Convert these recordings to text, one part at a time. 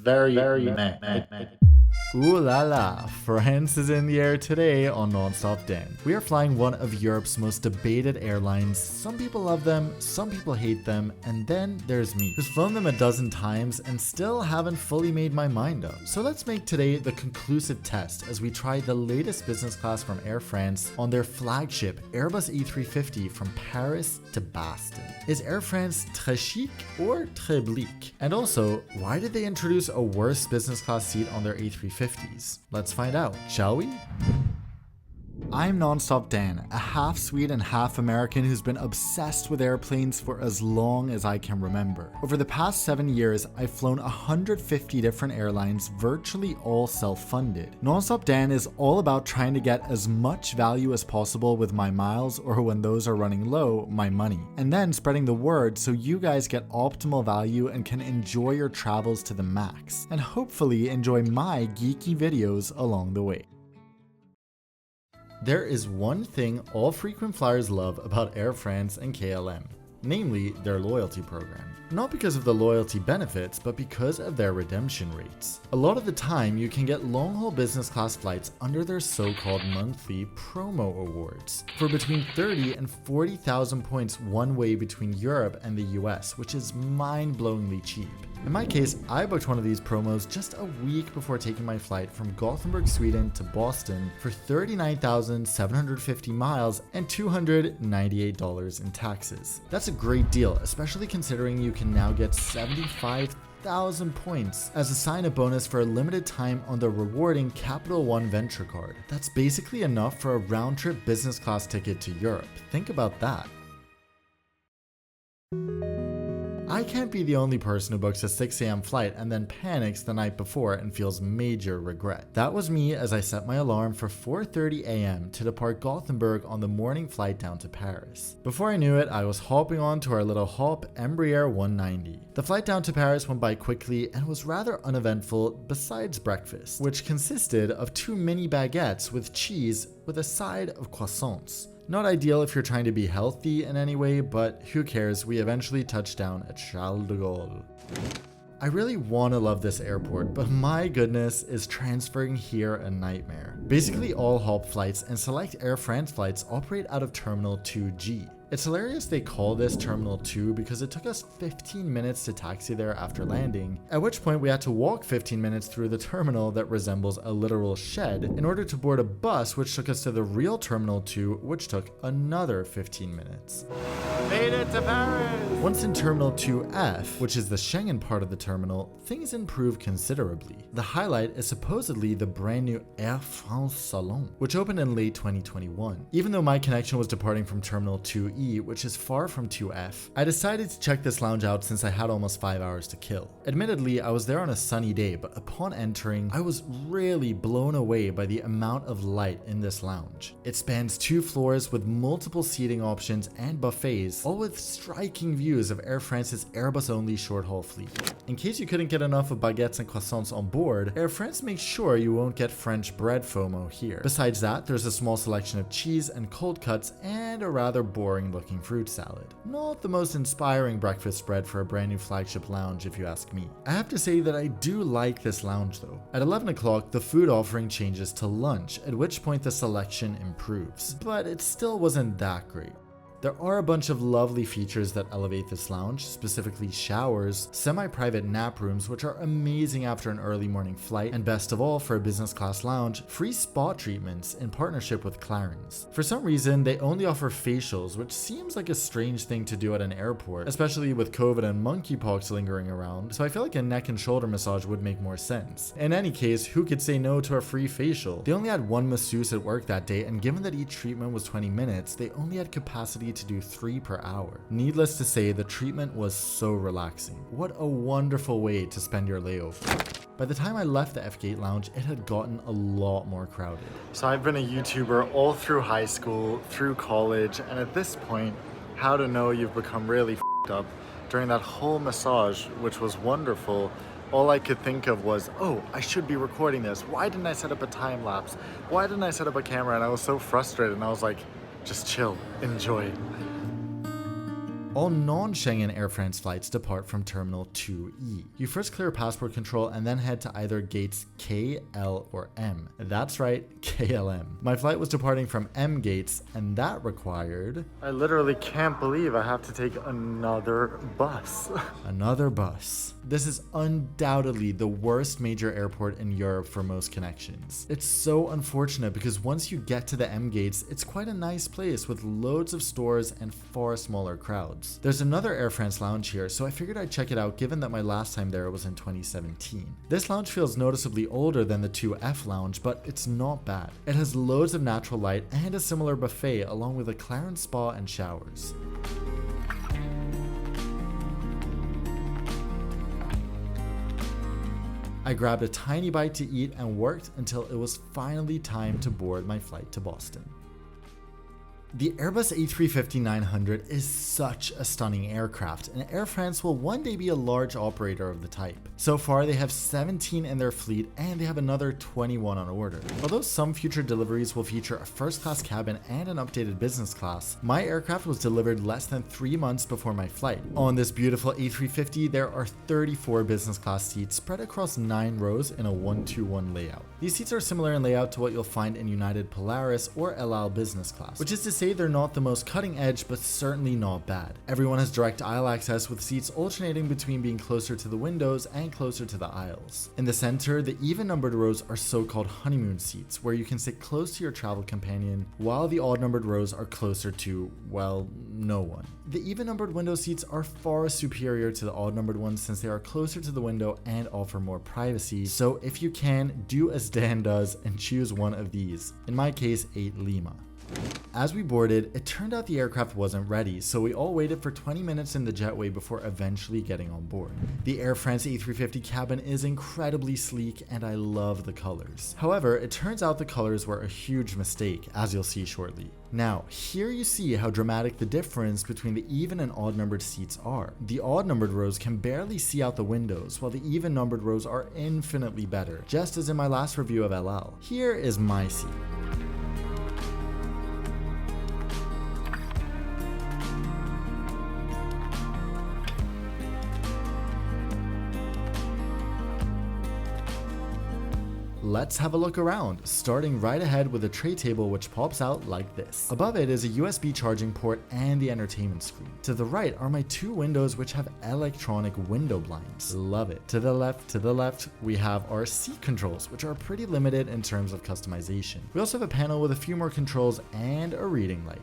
Very meh. Ooh la la, France is in the air today on Nonstop Dan. We are flying one of Europe's most debated airlines. Some people love them, some people hate them, and then there's me, who's flown them a dozen times and still haven't fully made my mind up. So let's make today the conclusive test as we try the latest business class from Air France on their flagship Airbus A350 from Paris to Boston. Is Air France très chic or très bleak? And also, why did they introduce a worse business class seat on their A350? Let's find out, shall we? I'm Nonstop Dan, a half Swede and half American who's been obsessed with airplanes for as long as I can remember. Over the past 7 years, I've flown 150 different airlines, virtually all self-funded. Nonstop Dan is all about trying to get as much value as possible with my miles, or when those are running low, my money. And then spreading the word so you guys get optimal value and can enjoy your travels to the max. And hopefully enjoy my geeky videos along the way. There is one thing all frequent flyers love about Air France and KLM, namely their loyalty program. Not because of the loyalty benefits, but because of their redemption rates. A lot of the time, you can get long-haul business class flights under their so-called monthly promo awards for between 30 and 40,000 points one way between Europe and the US, which is mind-blowingly cheap. In my case, I booked one of these promos just a week before taking my flight from Gothenburg, Sweden to Boston for 39,750 miles and $298 in taxes. That's a great deal, especially considering you can now get 75,000 points as a sign-up bonus for a limited time on the rewarding Capital One Venture card. That's basically enough for a round-trip business class ticket to Europe. Think about that. I can't be the only person who books a 6 a.m. flight and then panics the night before and feels major regret. That was me as I set my alarm for 4:30 a.m. to depart Gothenburg on the morning flight down to Paris. Before I knew it, I was hopping on to our little hop Embraer 190. The flight down to Paris went by quickly and was rather uneventful besides breakfast, which consisted of 2 mini baguettes with cheese with a side of croissants. Not ideal if you're trying to be healthy in any way, but who cares, we eventually touched down at Charles de Gaulle. I really want to love this airport, but my goodness, is transferring here a nightmare. Basically all hop flights and select Air France flights operate out of Terminal 2G. It's hilarious they call this Terminal 2 because it took us 15 minutes to taxi there after landing, at which point we had to walk 15 minutes through the terminal that resembles a literal shed in order to board a bus which took us to the real Terminal 2, which took another 15 minutes. Made it to Paris! Once in Terminal 2F, which is the Schengen part of the terminal, things improve considerably. The highlight is supposedly the brand new Air France Salon, which opened in late 2021. Even though my connection was departing from Terminal 2E, which is far from 2F, I decided to check this lounge out since I had almost 5 hours to kill. Admittedly, I was there on a sunny day, but upon entering, I was really blown away by the amount of light in this lounge. It spans 2 floors with multiple seating options and buffets, all with striking views of Air France's Airbus-only short-haul fleet. In case you couldn't get enough of baguettes and croissants on board, Air France makes sure you won't get French bread FOMO here. Besides that, there's a small selection of cheese and cold cuts and a rather boring looking fruit salad. Not the most inspiring breakfast spread for a brand new flagship lounge if you ask me. I have to say that I do like this lounge though. At 11 o'clock, the food offering changes to lunch, at which point the selection improves, but it still wasn't that great. There are a bunch of lovely features that elevate this lounge, specifically showers, semi-private nap rooms which are amazing after an early morning flight, and best of all for a business class lounge, free spa treatments in partnership with Clarins. For some reason, they only offer facials, which seems like a strange thing to do at an airport, especially with COVID and monkeypox lingering around, so I feel like a neck and shoulder massage would make more sense. In any case, who could say no to a free facial? They only had 1 masseuse at work that day, and given that each treatment was 20 minutes, they only had capacity to do 3 per hour. Needless to say, the treatment was so relaxing. What a wonderful way to spend your layover. By the time I left the F-Gate lounge, it had gotten a lot more crowded. So I've been a YouTuber all through high school, through college, and at this point, how to know you've become really f***ed up. During that whole massage, which was wonderful, all I could think of was, oh, I should be recording this. Why didn't I set up a time lapse? Why didn't I set up a camera? And I was so frustrated, and I was like, just chill, enjoy. All non-Schengen Air France flights depart from Terminal 2E. You first clear passport control and then head to either gates K, L, or M. That's right, KLM. My flight was departing from M gates, and that required... I literally can't believe I have to take another bus. Another bus. This is undoubtedly the worst major airport in Europe for most connections. It's so unfortunate because once you get to the M gates, it's quite a nice place with loads of stores and far smaller crowds. There's another Air France lounge here, so I figured I'd check it out given that my last time there was in 2017. This lounge feels noticeably older than the 2F lounge, but it's not bad. It has loads of natural light and a similar buffet along with a Clarins spa and showers. I grabbed a tiny bite to eat and worked until it was finally time to board my flight to Boston. The Airbus A350-900 is such a stunning aircraft, and Air France will one day be a large operator of the type. So far, they have 17 in their fleet, and they have another 21 on order. Although some future deliveries will feature a first-class cabin and an updated business class, my aircraft was delivered less than 3 months before my flight. On this beautiful A350, there are 34 business class seats spread across 9 rows in a 1-2-1 layout. These seats are similar in layout to what you'll find in United Polaris or El Al business class, which is to say they're not the most cutting edge, but certainly not bad. Everyone has direct aisle access with seats alternating between being closer to the windows and closer to the aisles. In the center, the even numbered rows are so-called honeymoon seats, where you can sit close to your travel companion, while the odd numbered rows are closer to, well, no one. The even numbered window seats are far superior to the odd numbered ones since they are closer to the window and offer more privacy, so if you can, do as Dan does and choose one of these. In my case, 8 Lima. As we boarded, it turned out the aircraft wasn't ready, so we all waited for 20 minutes in the jetway before eventually getting on board. The Air France A350 cabin is incredibly sleek and I love the colors. However, it turns out the colors were a huge mistake, as you'll see shortly. Now, here you see how dramatic the difference between the even and odd numbered seats are. The odd numbered rows can barely see out the windows, while the even numbered rows are infinitely better, just as in my last review of LL. Here is my seat. Let's have a look around, starting right ahead with a tray table which pops out like this. Above it is a USB charging port and the entertainment screen. To the right are my 2 windows which have electronic window blinds. Love it. To the left, we have our seat controls, which are pretty limited in terms of customization. We also have a panel with a few more controls and a reading light.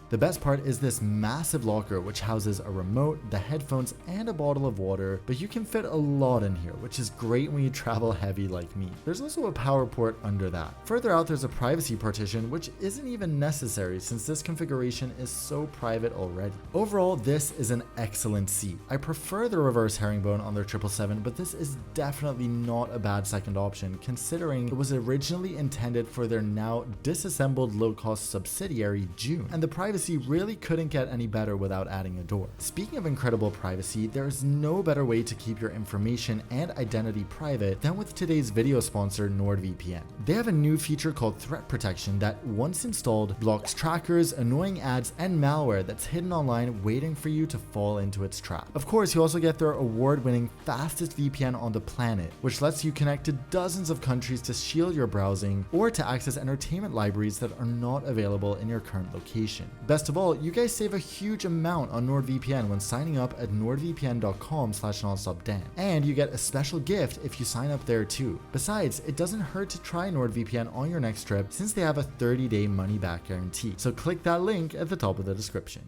The best part is this massive locker which houses a remote, the headphones, and a bottle of water, but you can fit a lot in here, which is great when you travel heavy like me. There's also a power port under that. Further out there's a privacy partition, which isn't even necessary since this configuration is so private already. Overall, this is an excellent seat. I prefer the reverse herringbone on their 777, but this is definitely not a bad second option considering it was originally intended for their now disassembled low-cost subsidiary June, and the privacy really couldn't get any better without adding a door. Speaking of incredible privacy, there is no better way to keep your information and identity private than with today's video sponsor NordVPN. They have a new feature called Threat Protection that, once installed, blocks trackers, annoying ads, and malware that's hidden online waiting for you to fall into its trap. Of course, you also get their award-winning fastest VPN on the planet, which lets you connect to dozens of countries to shield your browsing or to access entertainment libraries that are not available in your current location. Best of all, you guys save a huge amount on NordVPN when signing up at nordvpn.com/nonstopdan, and you get a special gift if you sign up there too. Besides, it doesn't hurt to try NordVPN on your next trip since they have a 30-day money-back guarantee. So click that link at the top of the description.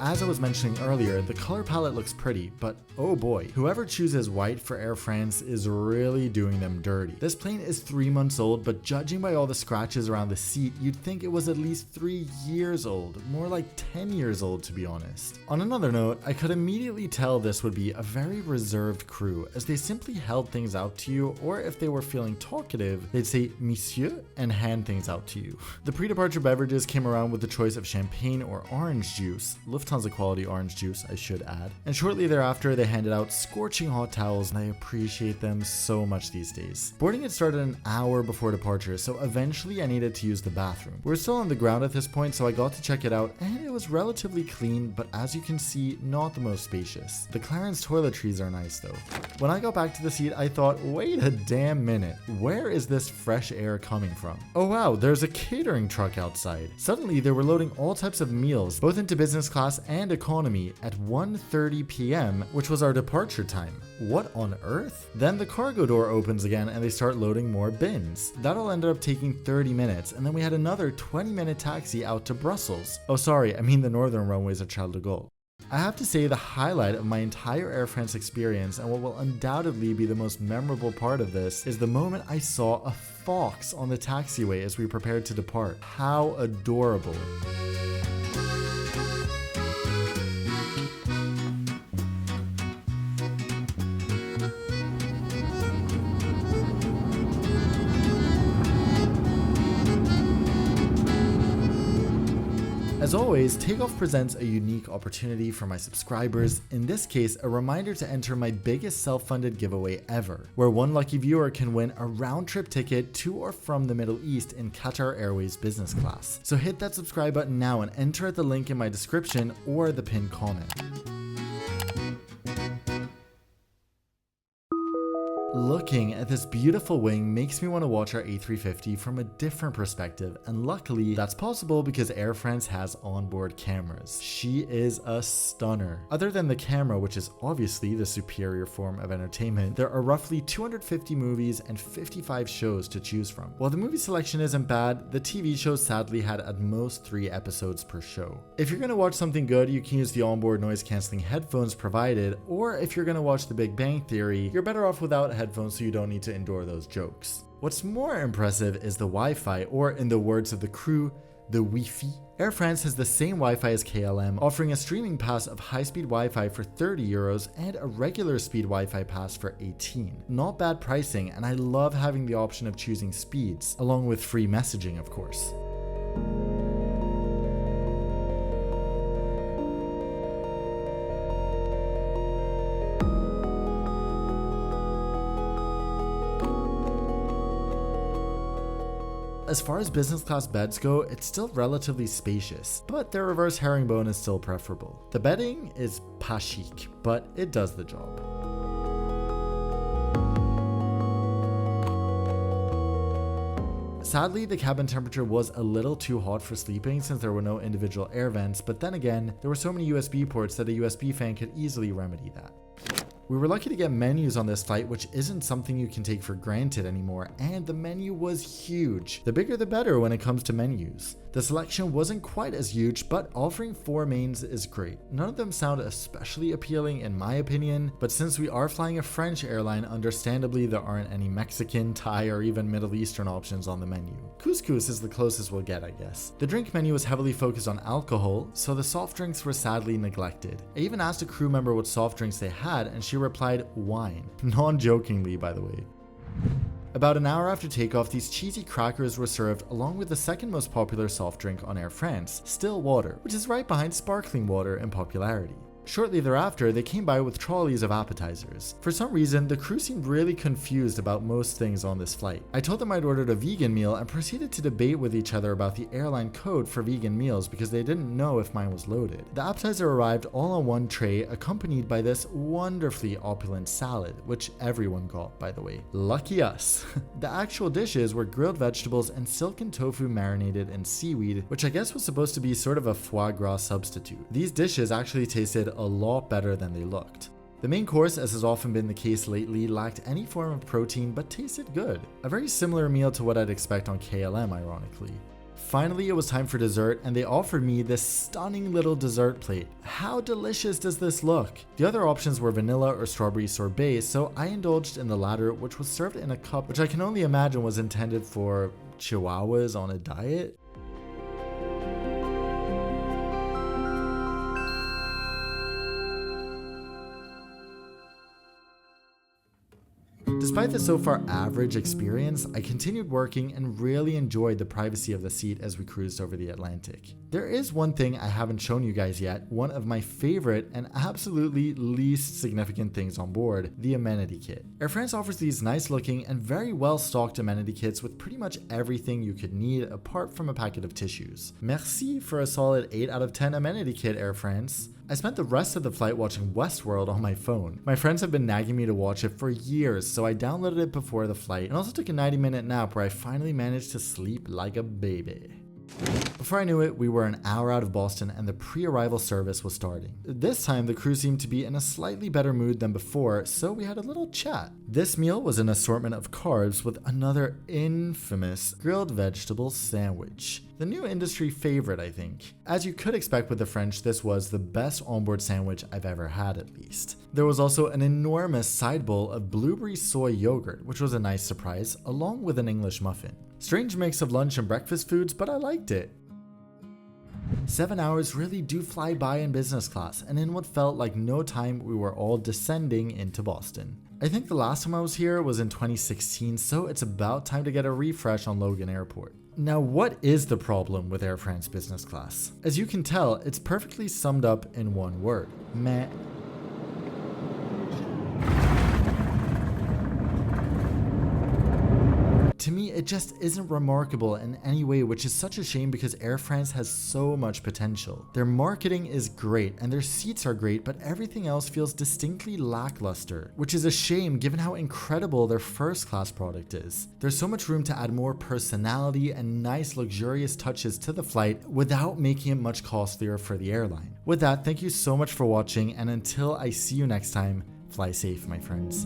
As I was mentioning earlier, the color palette looks pretty, but oh boy, whoever chooses white for Air France is really doing them dirty. This plane is 3 months old, but judging by all the scratches around the seat, you'd think it was at least 3 years old, more like 10 years old to be honest. On another note, I could immediately tell this would be a very reserved crew, as they simply held things out to you, or if they were feeling talkative, they'd say "Monsieur" and hand things out to you. The pre-departure beverages came around with the choice of champagne or orange juice. Lufthansa tons of quality orange juice, I should add. And shortly thereafter, they handed out scorching hot towels, and I appreciate them so much these days. Boarding had started an hour before departure, so eventually I needed to use the bathroom. We were still on the ground at this point, so I got to check it out, and it was relatively clean, but as you can see, not the most spacious. The Clarins toiletries are nice though. When I got back to the seat, I thought, wait a damn minute, where is this fresh air coming from? Oh wow, there's a catering truck outside. Suddenly, they were loading all types of meals, both into business class and economy, at 1:30 p.m., which was our departure time. What on earth? Then the cargo door opens again and they start loading more bins. That all ended up taking 30 minutes, and then we had another 20-minute taxi out to Brussels. Oh sorry, I mean the northern runways at Charles de Gaulle. I have to say the highlight of my entire Air France experience, and what will undoubtedly be the most memorable part of this, is the moment I saw a fox on the taxiway as we prepared to depart. How adorable. As always, Takeoff presents a unique opportunity for my subscribers, in this case a reminder to enter my biggest self-funded giveaway ever, where one lucky viewer can win a round-trip ticket to or from the Middle East in Qatar Airways business class. So hit that subscribe button now and enter at the link in my description or the pinned comment. Looking at this beautiful wing makes me want to watch our A350 from a different perspective, and luckily that's possible because Air France has onboard cameras. She is a stunner. Other than the camera, which is obviously the superior form of entertainment, there are roughly 250 movies and 55 shows to choose from. While the movie selection isn't bad, the TV shows sadly had at most 3 episodes per show. If you're going to watch something good, you can use the onboard noise cancelling headphones provided, or if you're going to watch The Big Bang Theory, you're better off without headphones so you don't need to endure those jokes. What's more impressive is the Wi-Fi, or in the words of the crew, the Wifi. Air France has the same Wi-Fi as KLM, offering a streaming pass of high-speed Wi-Fi for €30 and a regular speed Wi-Fi pass for 18. Not bad pricing, and I love having the option of choosing speeds, along with free messaging of course. As far as business class beds go, it's still relatively spacious, but their reverse herringbone is still preferable. The bedding is pas chic, but it does the job. Sadly, the cabin temperature was a little too hot for sleeping since there were no individual air vents, but then again, there were so many USB ports that a USB fan could easily remedy that. We were lucky to get menus on this flight, which isn't something you can take for granted anymore, and the menu was huge. The bigger the better when it comes to menus. The selection wasn't quite as huge, but offering 4 mains is great. None of them sound especially appealing in my opinion, but since we are flying a French airline, understandably there aren't any Mexican, Thai, or even Middle Eastern options on the menu. Couscous is the closest we'll get, I guess. The drink menu was heavily focused on alcohol, so the soft drinks were sadly neglected. I even asked a crew member what soft drinks they had, and she replied wine. Non-jokingly, by the way. About an hour after takeoff, these cheesy crackers were served along with the second most popular soft drink on Air France, still water, which is right behind sparkling water in popularity. Shortly thereafter, they came by with trolleys of appetizers. For some reason, the crew seemed really confused about most things on this flight. I told them I'd ordered a vegan meal and proceeded to debate with each other about the airline code for vegan meals because they didn't know if mine was loaded. The appetizer arrived all on one tray, accompanied by this wonderfully opulent salad, which everyone got, by the way. Lucky us. The actual dishes were grilled vegetables and silken tofu marinated in seaweed, which I guess was supposed to be sort of a foie gras substitute. These dishes actually tasted a lot better than they looked. The main course, as has often been the case lately, lacked any form of protein but tasted good. A very similar meal to what I'd expect on KLM, ironically. Finally, it was time for dessert, and they offered me this stunning little dessert plate. How delicious does this look? The other options were vanilla or strawberry sorbet, so I indulged in the latter, which was served in a cup, which I can only imagine was intended for chihuahuas on a diet. Despite the so far average experience, I continued working and really enjoyed the privacy of the seat as we cruised over the Atlantic. There is one thing I haven't shown you guys yet, one of my favorite and absolutely least significant things on board, the amenity kit. Air France offers these nice looking and very well stocked amenity kits with pretty much everything you could need apart from a packet of tissues. Merci for a solid 8 out of 10 amenity kit, Air France. I spent the rest of the flight watching Westworld on my phone. My friends have been nagging me to watch it for years, so I downloaded it before the flight and also took a 90-minute nap where I finally managed to sleep like a baby. Before I knew it, we were an hour out of Boston and the pre-arrival service was starting. This time, the crew seemed to be in a slightly better mood than before, so we had a little chat. This meal was an assortment of carbs with another infamous grilled vegetable sandwich. The new industry favorite, I think. As you could expect with the French, this was the best onboard sandwich I've ever had, at least. There was also an enormous side bowl of blueberry soy yogurt, which was a nice surprise, along with an English muffin. Strange mix of lunch and breakfast foods, but I liked it. 7 hours really do fly by in business class, and in what felt like no time, we were all descending into Boston. I think the last time I was here was in 2016, so it's about time to get a refresh on Logan Airport. Now, what is the problem with Air France business class? As you can tell, it's perfectly summed up in one word: meh. To me, it just isn't remarkable in any way, which is such a shame because Air France has so much potential. Their marketing is great and their seats are great, but everything else feels distinctly lackluster, which is a shame given how incredible their first class product is. There's so much room to add more personality and nice luxurious touches to the flight without making it much costlier for the airline. With that, thank you so much for watching, and until I see you next time, fly safe, my friends.